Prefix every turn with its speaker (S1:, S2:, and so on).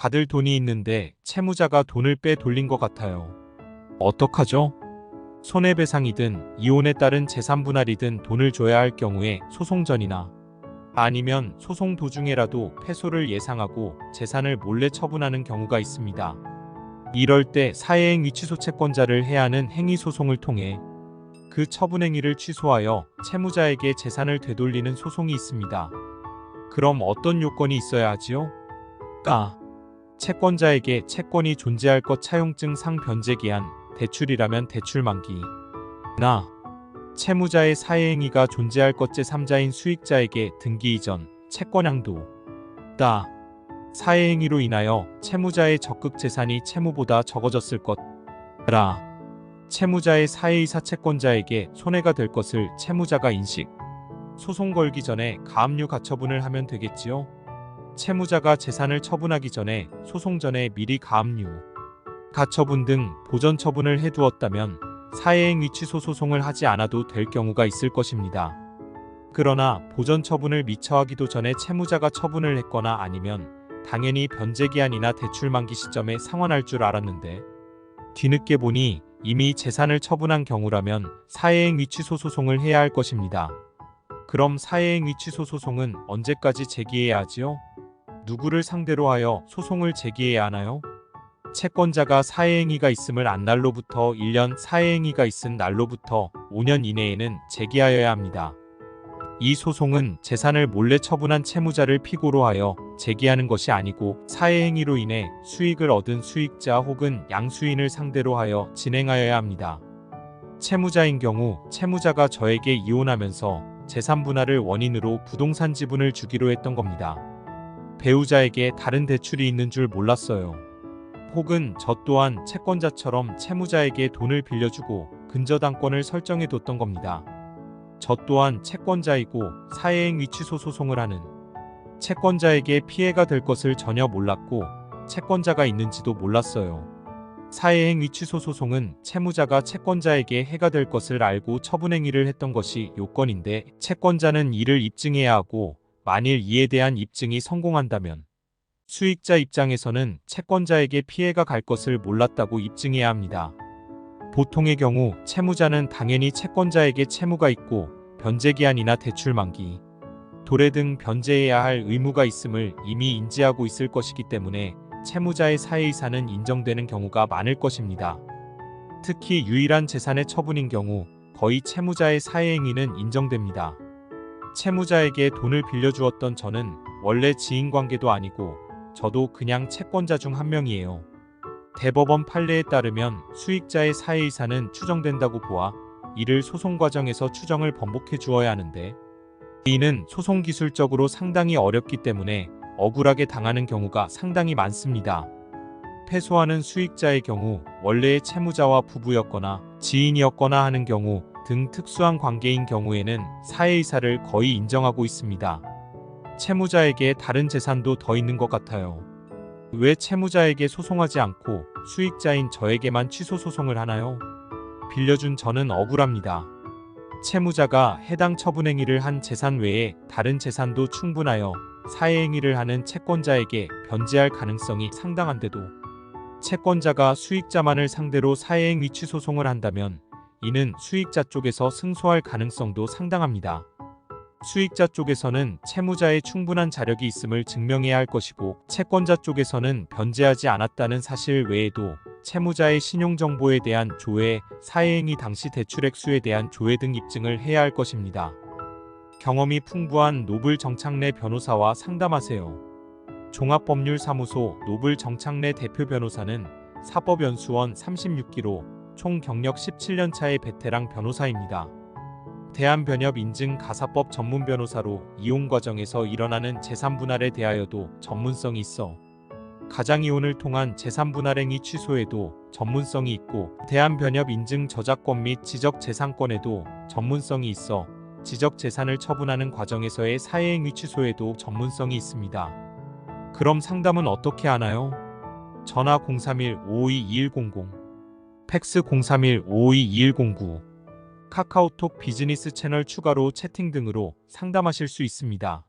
S1: 받을 돈이 있는데 채무자가 돈을 빼돌린 것 같아요. 어떡하죠? 손해배상이든 이혼에 따른 재산분할이든 돈을 줘야 할 경우에 소송전이나 아니면 소송 도중에라도 패소를 예상하고 재산을 몰래 처분하는 경우가 있습니다. 이럴 때 사회행위 취소 채권자를 해야 하는 행위소송을 통해 그 처분행위를 취소하여 채무자에게 재산을 되돌리는 소송이 있습니다. 그럼 어떤 요건이 있어야 하지요? 아. 채권자에게 채권이 존재할 것 차용증 상 변제기한, 대출이라면 대출 만기. 나. 채무자의 사회행위가 존재할 것 제3자인 수익자에게 등기 이전, 채권양도. 따. 사회행위로 인하여 채무자의 적극 재산이 채무보다 적어졌을 것. 라. 채무자의 사회이사 채권자에게 손해가 될 것을 채무자가 인식. 소송 걸기 전에 가압류 가처분을 하면 되겠지요? 채무자가 재산을 처분하기 전에 소송 전에 미리 가압류, 가처분 등 보전 처분을 해두었다면 사회행위 취소 소송을 하지 않아도 될 경우가 있을 것입니다. 그러나 보전 처분을 미처 하기도 전에 채무자가 처분을 했거나 아니면 당연히 변제기한이나 대출 만기 시점에 상환할 줄 알았는데 뒤늦게 보니 이미 재산을 처분한 경우라면 사회행위 취소 소송을 해야 할 것입니다. 그럼 사회행위 취소 소송은 언제까지 제기해야 하지요? 누구를 상대로 하여 소송을 제기해야 하나요? 채권자가 사회행위가 있음을 안 날로부터 1년, 사회행위가 있은 날로부터 5년 이내에는 제기하여야 합니다. 이 소송은 재산을 몰래 처분한 채무자를 피고로 하여 제기하는 것이 아니고 사회행위로 인해 수익을 얻은 수익자 혹은 양수인을 상대로 하여 진행하여야 합니다. 채무자인 경우 채무자가 저에게 이혼하면서 재산 분할을 원인으로 부동산 지분을 주기로 했던 겁니다. 배우자에게 다른 대출이 있는 줄 몰랐어요. 혹은 저 또한 채권자처럼 채무자에게 돈을 빌려주고 근저당권을 설정해뒀던 겁니다. 저 또한 채권자이고 사회행위 취소 소송을 하는 채권자에게 피해가 될 것을 전혀 몰랐고 채권자가 있는지도 몰랐어요. 사회행위 취소 소송은 채무자가 채권자에게 해가 될 것을 알고 처분행위를 했던 것이 요건인데 채권자는 이를 입증해야 하고 만일 이에 대한 입증이 성공한다면 수익자 입장에서는 채권자에게 피해가 갈 것을 몰랐다고 입증해야 합니다. 보통의 경우 채무자는 당연히 채권자에게 채무가 있고 변제기한이나 대출 만기, 도래 등 변제해야 할 의무가 있음을 이미 인지하고 있을 것이기 때문에 채무자의 사회이사는 인정되는 경우가 많을 것입니다. 특히 유일한 재산의 처분인 경우 거의 채무자의 사회행위는 인정됩니다. 채무자에게 돈을 빌려주었던 저는 원래 지인관계도 아니고 저도 그냥 채권자 중 한 명이에요. 대법원 판례에 따르면 수익자의 사회이사는 추정된다고 보아 이를 소송 과정에서 추정을 번복해 주어야 하는데 이는 소송 기술적으로 상당히 어렵기 때문에 억울하게 당하는 경우가 상당히 많습니다. 패소하는 수익자의 경우 원래의 채무자와 부부였거나 지인이었거나 하는 경우 등 특수한 관계인 경우에는 사회이사를 거의 인정하고 있습니다. 채무자에게 다른 재산도 더 있는 것 같아요. 왜 채무자에게 소송하지 않고 수익자인 저에게만 취소 소송을 하나요? 빌려준 저는 억울합니다. 채무자가 해당 처분행위를 한 재산 외에 다른 재산도 충분하여 사회행위를 하는 채권자에게 변제할 가능성이 상당한데도 채권자가 수익자만을 상대로 사회행위 취소 소송을 한다면 이는 수익자 쪽에서 승소할 가능성도 상당합니다. 수익자 쪽에서는 채무자의 충분한 자력이 있음을 증명해야 할 것이고 채권자 쪽에서는 변제하지 않았다는 사실 외에도 채무자의 신용정보에 대한 조회, 사회행위 당시 대출액수에 대한 조회 등 입증을 해야 할 것입니다. 경험이 풍부한 노블 정창래 변호사와 상담하세요. 종합법률사무소 노블 정창래 대표 변호사는 사법연수원 36기로 총 경력 17년차의 베테랑 변호사입니다. 대한변협 인증 가사법 전문 변호사로 이혼 과정에서 일어나는 재산분할에 대하여도 전문성이 있어 가장이혼을 통한 재산분할행위 취소에도 전문성이 있고 대한변협 인증 저작권 및 지적재산권에도 전문성이 있어 지적재산을 처분하는 과정에서의 사회행위 취소에도 전문성이 있습니다. 그럼 상담은 어떻게 하나요? 전화 031-552-2100, 팩스 031-552-2109, 카카오톡 비즈니스 채널 추가로 채팅 등으로 상담하실 수 있습니다.